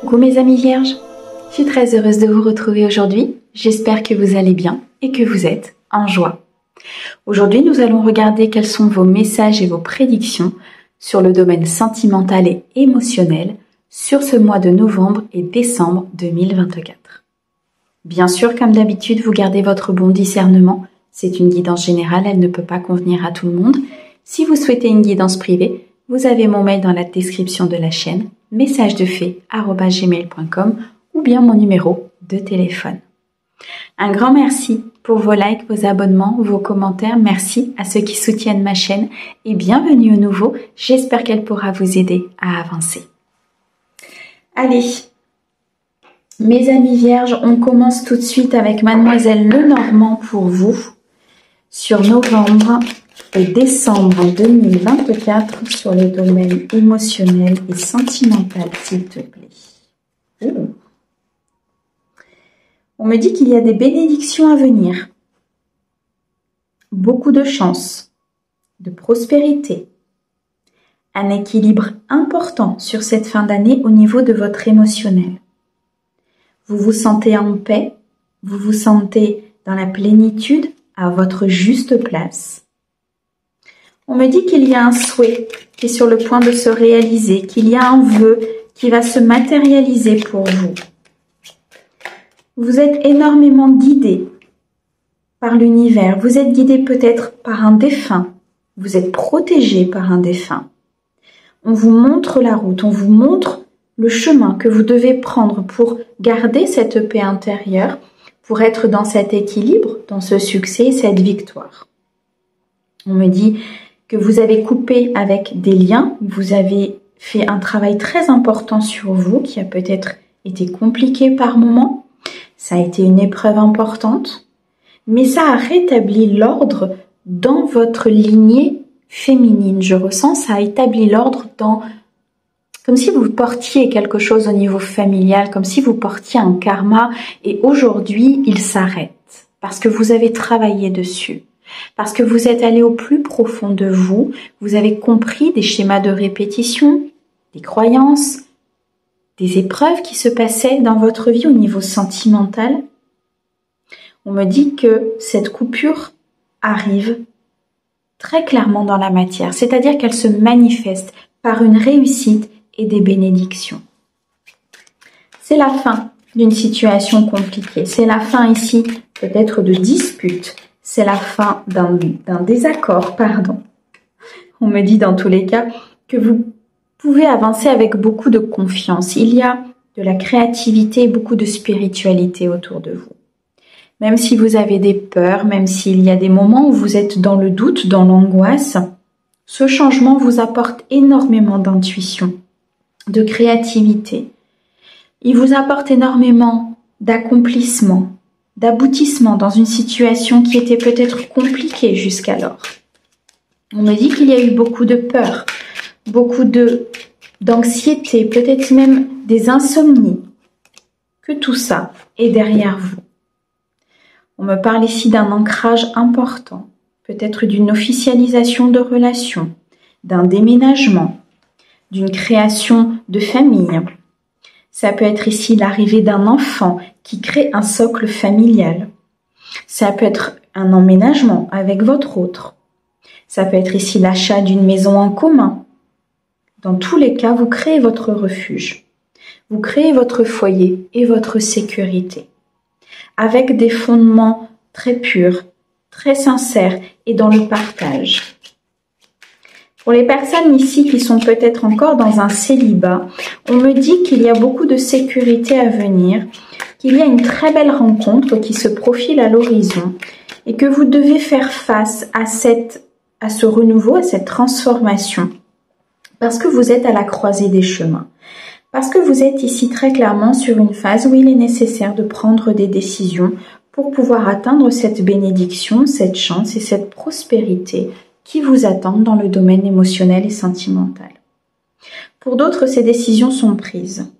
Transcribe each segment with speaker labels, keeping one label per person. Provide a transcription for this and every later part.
Speaker 1: Coucou mes amis vierges, je suis très heureuse de vous retrouver aujourd'hui. J'espère que vous allez bien et que vous êtes en joie. Aujourd'hui, nous allons regarder quels sont vos messages et vos prédictions sur le domaine sentimental et émotionnel sur ce mois de novembre et décembre 2024. Bien sûr, comme d'habitude, vous gardez votre bon discernement. C'est une guidance générale, elle ne peut pas convenir à tout le monde. Si vous souhaitez une guidance privée, vous avez mon mail dans la description de la chaîne, messagesdefée@gmail.com ou bien mon numéro de téléphone. Un grand merci pour vos likes, vos abonnements, vos commentaires. Merci à ceux qui soutiennent ma chaîne et bienvenue aux nouveaux. J'espère qu'elle pourra vous aider à avancer. Allez, mes amis vierges, on commence tout de suite avec Mademoiselle Lenormand pour vous sur novembre et décembre 2024 sur les domaines émotionnels et sentimental, s'il te plaît. On me dit qu'il y a des bénédictions à venir, beaucoup de chance, de prospérité, un équilibre important sur cette fin d'année au niveau de votre émotionnel. Vous vous sentez en paix, vous vous sentez dans la plénitude, à votre juste place. On me dit qu'il y a un souhait qui est sur le point de se réaliser, qu'il y a un vœu qui va se matérialiser pour vous. Vous êtes énormément guidé par l'univers. Vous êtes guidé peut-être par un défunt. Vous êtes protégé par un défunt. On vous montre la route, on vous montre le chemin que vous devez prendre pour garder cette paix intérieure, pour être dans cet équilibre, dans ce succès, cette victoire. On me dit que vous avez coupé avec des liens, vous avez fait un travail très important sur vous qui a peut-être été compliqué par moments, ça a été une épreuve importante, mais ça a rétabli l'ordre dans votre lignée féminine. Je ressens, ça a établi l'ordre dans, comme si vous portiez quelque chose au niveau familial, comme si vous portiez un karma et aujourd'hui il s'arrête parce que vous avez travaillé dessus. Parce que vous êtes allé au plus profond de vous, vous avez compris des schémas de répétition, des croyances, des épreuves qui se passaient dans votre vie au niveau sentimental. On me dit que cette coupure arrive très clairement dans la matière, c'est-à-dire qu'elle se manifeste par une réussite et des bénédictions. C'est la fin d'une situation compliquée, c'est la fin ici peut-être de disputes. C'est la fin d'un désaccord, pardon. On me dit dans tous les cas que vous pouvez avancer avec beaucoup de confiance. Il y a de la créativité et beaucoup de spiritualité autour de vous. Même si vous avez des peurs, même s'il y a des moments où vous êtes dans le doute, dans l'angoisse, ce changement vous apporte énormément d'intuition, de créativité. Il vous apporte énormément d'accomplissement, d'aboutissement dans une situation qui était peut-être compliquée jusqu'alors. On me dit qu'il y a eu beaucoup de peur, beaucoup d'anxiété, peut-être même des insomnies, que tout ça est derrière vous. On me parle ici d'un ancrage important, peut-être d'une officialisation de relations, d'un déménagement, d'une création de famille. Ça peut être ici l'arrivée d'un enfant qui crée un socle familial. Ça peut être un emménagement avec votre autre. Ça peut être ici l'achat d'une maison en commun. Dans tous les cas, vous créez votre refuge. Vous créez votre foyer et votre sécurité. Avec des fondements très purs, très sincères et dans le partage. Pour les personnes ici qui sont peut-être encore dans un célibat, on me dit qu'il y a beaucoup de sécurité à venir, qu'il y a une très belle rencontre qui se profile à l'horizon et que vous devez faire face à ce renouveau, à cette transformation, parce que vous êtes à la croisée des chemins. Parce que vous êtes ici très clairement sur une phase où il est nécessaire de prendre des décisions pour pouvoir atteindre cette bénédiction, cette chance et cette prospérité qui vous attendent dans le domaine émotionnel et sentimental. Pour d'autres, ces décisions sont prises.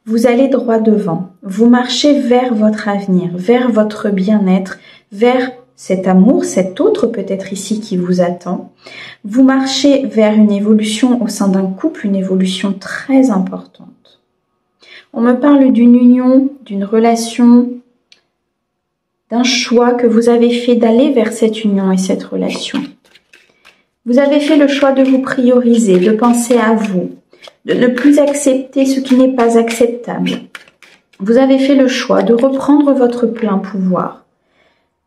Speaker 1: Vous allez droit devant, vous marchez vers votre avenir, vers votre bien-être, vers cet amour, cet autre peut-être ici qui vous attend. Vous marchez vers une évolution au sein d'un couple, une évolution très importante. On me parle d'une union, d'une relation, d'un choix que vous avez fait d'aller vers cette union et cette relation. Vous avez fait le choix de vous prioriser, de penser à vous, de ne plus accepter ce qui n'est pas acceptable. Vous avez fait le choix de reprendre votre plein pouvoir,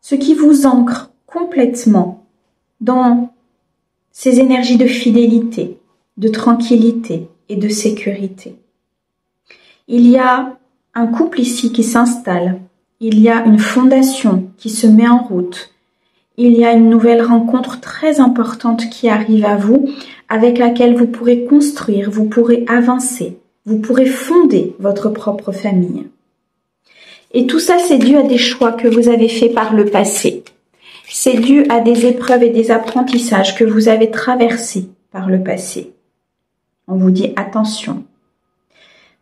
Speaker 1: ce qui vous ancre complètement dans ces énergies de fidélité, de tranquillité et de sécurité. Il y a un couple ici qui s'installe, il y a une fondation qui se met en route, il y a une nouvelle rencontre très importante qui arrive à vous, avec laquelle vous pourrez construire, vous pourrez avancer, vous pourrez fonder votre propre famille. Et tout ça, c'est dû à des choix que vous avez faits par le passé. C'est dû à des épreuves et des apprentissages que vous avez traversés par le passé. On vous dit attention.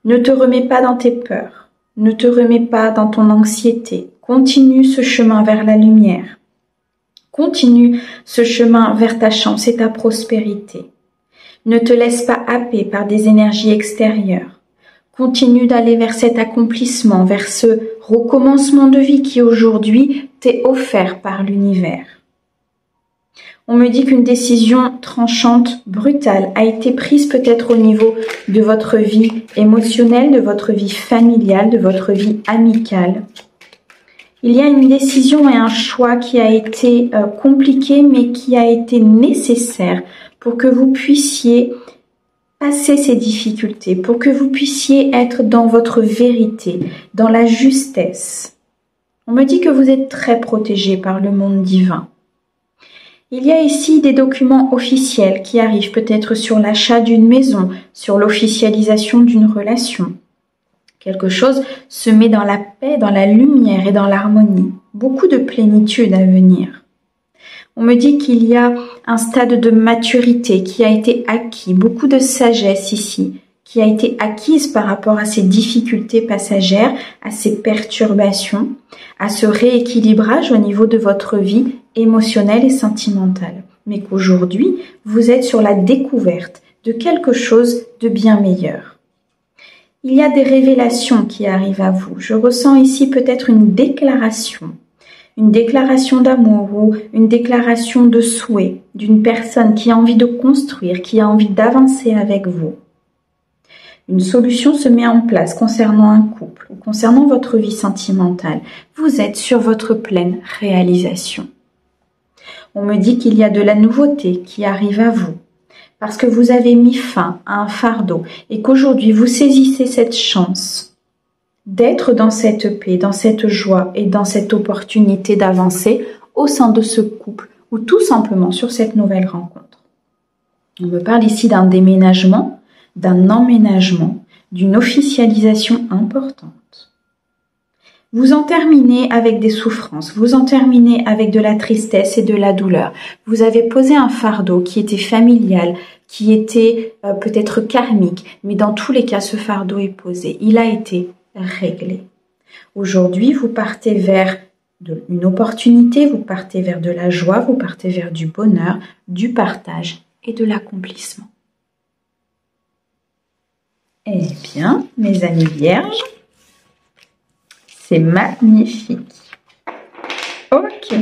Speaker 1: Ne te remets pas dans tes peurs. Ne te remets pas dans ton anxiété. Continue ce chemin vers la lumière. Continue ce chemin vers ta chance et ta prospérité. Ne te laisse pas happer par des énergies extérieures. Continue d'aller vers cet accomplissement, vers ce recommencement de vie qui aujourd'hui t'est offert par l'univers. On me dit qu'une décision tranchante, brutale, a été prise peut-être au niveau de votre vie émotionnelle, de votre vie familiale, de votre vie amicale. Il y a une décision et un choix qui a été compliqué, mais qui a été nécessaire pour que vous puissiez passer ces difficultés, pour que vous puissiez être dans votre vérité, dans la justesse. On me dit que vous êtes très protégé par le monde divin. Il y a ici des documents officiels qui arrivent peut-être sur l'achat d'une maison, sur l'officialisation d'une relation. Quelque chose se met dans la paix, dans la lumière et dans l'harmonie. Beaucoup de plénitude à venir. On me dit qu'il y a un stade de maturité qui a été acquis, beaucoup de sagesse ici, qui a été acquise par rapport à ces difficultés passagères, à ces perturbations, à ce rééquilibrage au niveau de votre vie émotionnelle et sentimentale. Mais qu'aujourd'hui, vous êtes sur la découverte de quelque chose de bien meilleur. Il y a des révélations qui arrivent à vous. Je ressens ici peut-être une déclaration d'amour ou une déclaration de souhait d'une personne qui a envie de construire, qui a envie d'avancer avec vous. Une solution se met en place concernant un couple ou concernant votre vie sentimentale. Vous êtes sur votre pleine réalisation. On me dit qu'il y a de la nouveauté qui arrive à vous parce que vous avez mis fin à un fardeau et qu'aujourd'hui vous saisissez cette chance d'être dans cette paix, dans cette joie et dans cette opportunité d'avancer au sein de ce couple ou tout simplement sur cette nouvelle rencontre. On me parle ici d'un déménagement, d'un emménagement, d'une officialisation importante. Vous en terminez avec des souffrances, vous en terminez avec de la tristesse et de la douleur. Vous avez posé un fardeau qui était familial, qui était peut-être karmique, mais dans tous les cas, ce fardeau est posé. Il a été réglé. Aujourd'hui, vous partez vers une opportunité, vous partez vers de la joie, vous partez vers du bonheur, du partage et de l'accomplissement. Eh bien, mes amis vierges, c'est magnifique. Ok.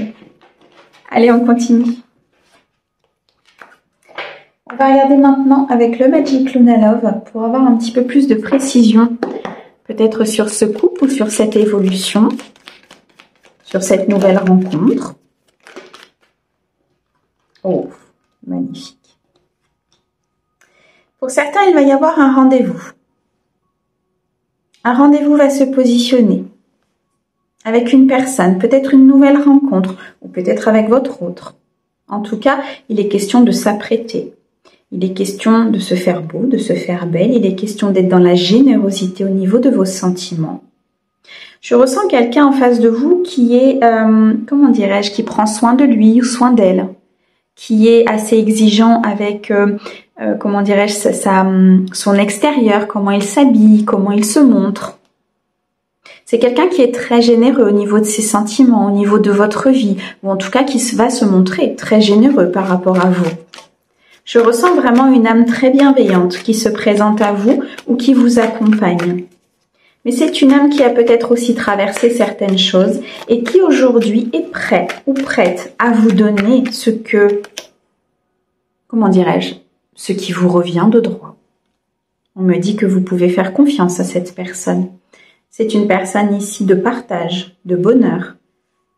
Speaker 1: Allez, on continue. On va regarder maintenant avec le Magic Luna Love pour avoir un petit peu plus de précision, peut-être sur ce couple ou sur cette évolution, sur cette nouvelle rencontre. Oh, magnifique. Pour certains, il va y avoir un rendez-vous. Un rendez-vous va se positionner avec une personne, peut-être une nouvelle rencontre, ou peut-être avec votre autre. En tout cas, il est question de s'apprêter. Il est question de se faire beau, de se faire belle. Il est question d'être dans la générosité au niveau de vos sentiments. Je ressens quelqu'un en face de vous qui est, comment dirais-je, qui prend soin de lui ou soin d'elle, qui est assez exigeant avec, comment dirais-je, son extérieur, comment il s'habille, comment il se montre. C'est quelqu'un qui est très généreux au niveau de ses sentiments, au niveau de votre vie, ou en tout cas qui va se montrer très généreux par rapport à vous. Je ressens vraiment une âme très bienveillante qui se présente à vous ou qui vous accompagne. Mais c'est une âme qui a peut-être aussi traversé certaines choses et qui aujourd'hui est prêt ou prête à vous donner ce que, comment dirais-je, ce qui vous revient de droit. On me dit que vous pouvez faire confiance à cette personne. C'est une personne ici de partage, de bonheur.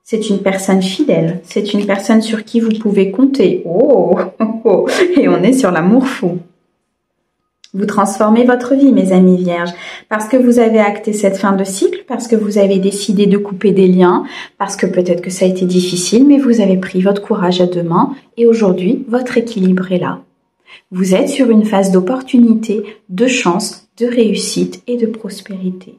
Speaker 1: C'est une personne fidèle. C'est une personne sur qui vous pouvez compter. Oh, oh, oh. Et on est sur l'amour fou. Vous transformez votre vie, mes amis vierges, parce que vous avez acté cette fin de cycle, parce que vous avez décidé de couper des liens, parce que peut-être que ça a été difficile, mais vous avez pris votre courage à deux mains et aujourd'hui, votre équilibre est là. Vous êtes sur une phase d'opportunité, de chance, de réussite et de prospérité.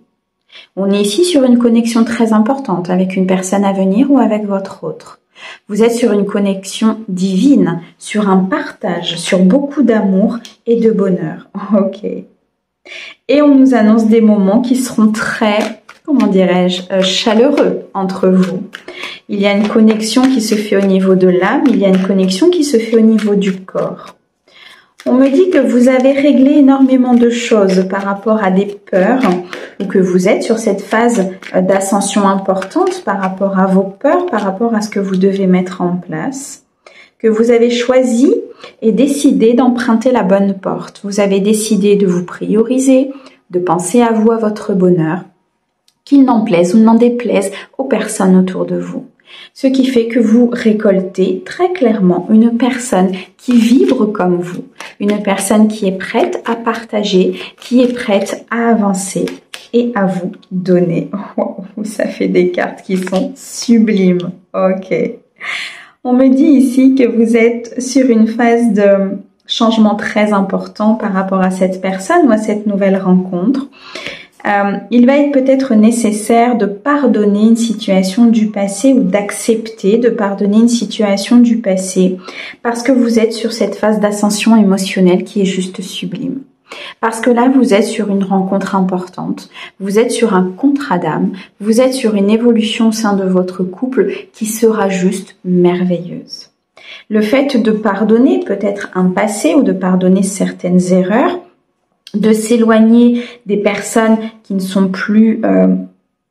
Speaker 1: On est ici sur une connexion très importante avec une personne à venir ou avec votre autre. Vous êtes sur une connexion divine, sur un partage, sur beaucoup d'amour et de bonheur. Ok. Et on nous annonce des moments qui seront très, comment dirais-je, chaleureux entre vous. Il y a une connexion qui se fait au niveau de l'âme, il y a une connexion qui se fait au niveau du corps. On me dit que vous avez réglé énormément de choses par rapport à des peurs ou que vous êtes sur cette phase d'ascension importante par rapport à vos peurs, par rapport à ce que vous devez mettre en place, que vous avez choisi et décidé d'emprunter la bonne porte. Vous avez décidé de vous prioriser, de penser à vous, à votre bonheur, qu'il n'en plaise ou n'en déplaise aux personnes autour de vous. Ce qui fait que vous récoltez très clairement une personne qui vibre comme vous, une personne qui est prête à partager, qui est prête à avancer et à vous donner. Wow, ça fait des cartes qui sont sublimes. Ok. On me dit ici que vous êtes sur une phase de changement très important par rapport à cette personne ou à cette nouvelle rencontre. Il va être peut-être nécessaire de pardonner une situation du passé ou d'accepter de pardonner une situation du passé parce que vous êtes sur cette phase d'ascension émotionnelle qui est juste sublime. Parce que là, vous êtes sur une rencontre importante, vous êtes sur un contrat d'âme, vous êtes sur une évolution au sein de votre couple qui sera juste merveilleuse. Le fait de pardonner peut-être un passé ou de pardonner certaines erreurs, de s'éloigner des personnes qui ne sont plus,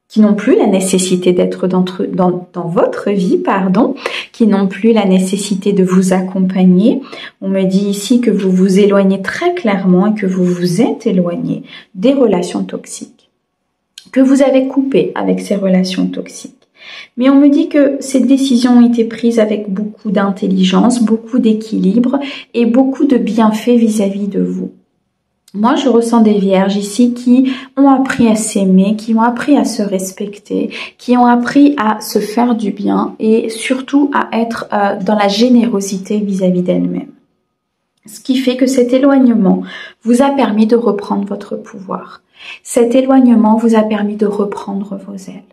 Speaker 1: qui n'ont plus la nécessité d'être dans votre vie, qui n'ont plus la nécessité de vous accompagner. On me dit ici que vous vous éloignez très clairement et que vous vous êtes éloigné des relations toxiques, que vous avez coupé avec ces relations toxiques. Mais on me dit que ces décisions ont été prises avec beaucoup d'intelligence, beaucoup d'équilibre et beaucoup de bienfaits vis-à-vis de vous. Moi, je ressens des vierges ici qui ont appris à s'aimer, qui ont appris à se respecter, qui ont appris à se faire du bien et surtout à être dans la générosité vis-à-vis d'elles-mêmes. Ce qui fait que cet éloignement vous a permis de reprendre votre pouvoir. Cet éloignement vous a permis de reprendre vos ailes.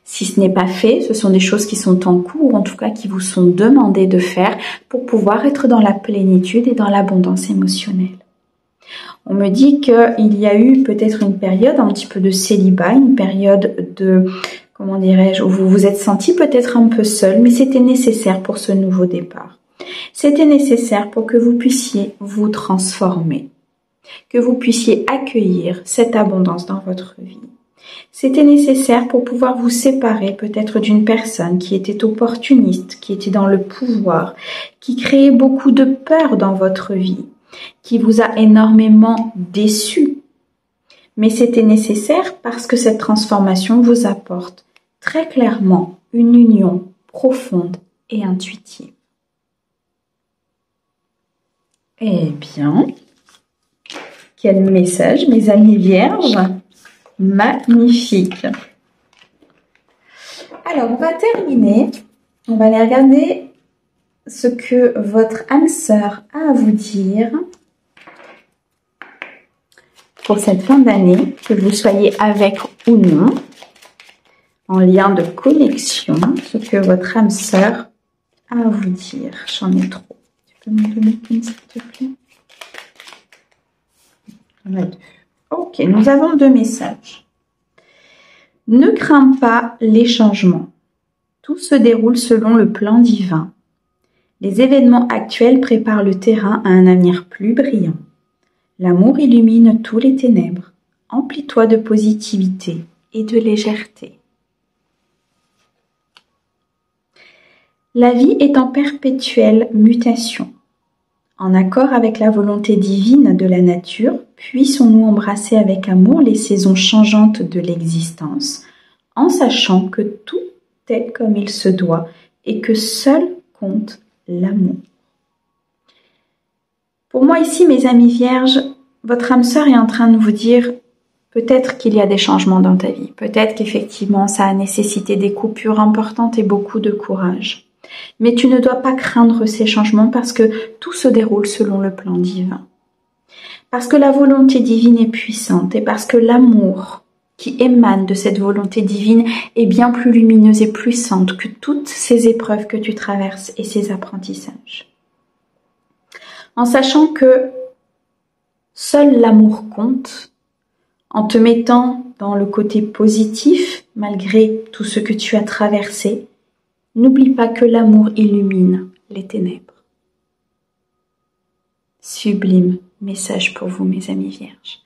Speaker 1: Si ce n'est pas fait, ce sont des choses qui sont en cours, ou en tout cas qui vous sont demandées de faire pour pouvoir être dans la plénitude et dans l'abondance émotionnelle. On me dit qu'il y a eu peut-être une période un petit peu de célibat, une période de, comment dirais-je, où vous vous êtes senti peut-être un peu seul, mais c'était nécessaire pour ce nouveau départ. C'était nécessaire pour que vous puissiez vous transformer, que vous puissiez accueillir cette abondance dans votre vie. C'était nécessaire pour pouvoir vous séparer peut-être d'une personne qui était opportuniste, qui était dans le pouvoir, qui créait beaucoup de peur dans votre vie, qui vous a énormément déçu. Mais c'était nécessaire parce que cette transformation vous apporte très clairement une union profonde et intuitive. Eh bien, quel message, mes amis vierges! Magnifique! Alors, on va terminer. On va aller regarder ce que votre âme sœur a à vous dire pour cette fin d'année, que vous soyez avec ou non, en lien de connexion, ce que votre âme sœur a à vous dire. J'en ai trop. Tu peux me donner une, s'il te plaît? J'en ai deux. Ok, nous avons deux messages. Ne crains pas les changements. Tout se déroule selon le plan divin. Les événements actuels préparent le terrain à un avenir plus brillant. L'amour illumine tous les ténèbres. emplis-toi de positivité et de légèreté. La vie est en perpétuelle mutation. En accord avec la volonté divine de la nature, puissons-nous embrasser avec amour les saisons changeantes de l'existence, en sachant que tout est comme il se doit et que seul compte l'amour. Pour moi ici, mes amis vierges, votre âme sœur est en train de vous dire peut-être qu'il y a des changements dans ta vie, peut-être qu'effectivement ça a nécessité des coupures importantes et beaucoup de courage. Mais tu ne dois pas craindre ces changements parce que tout se déroule selon le plan divin. Parce que la volonté divine est puissante et parce que l'amour qui émane de cette volonté divine est bien plus lumineuse et puissante que toutes ces épreuves que tu traverses et ces apprentissages. En sachant que seul l'amour compte, en te mettant dans le côté positif malgré tout ce que tu as traversé, n'oublie pas que l'amour illumine les ténèbres. Sublime message pour vous, mes amis vierges.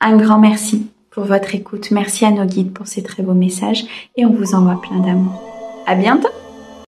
Speaker 1: Un grand merci pour votre écoute. Merci à nos guides pour ces très beaux messages et on vous envoie plein d'amour. À bientôt!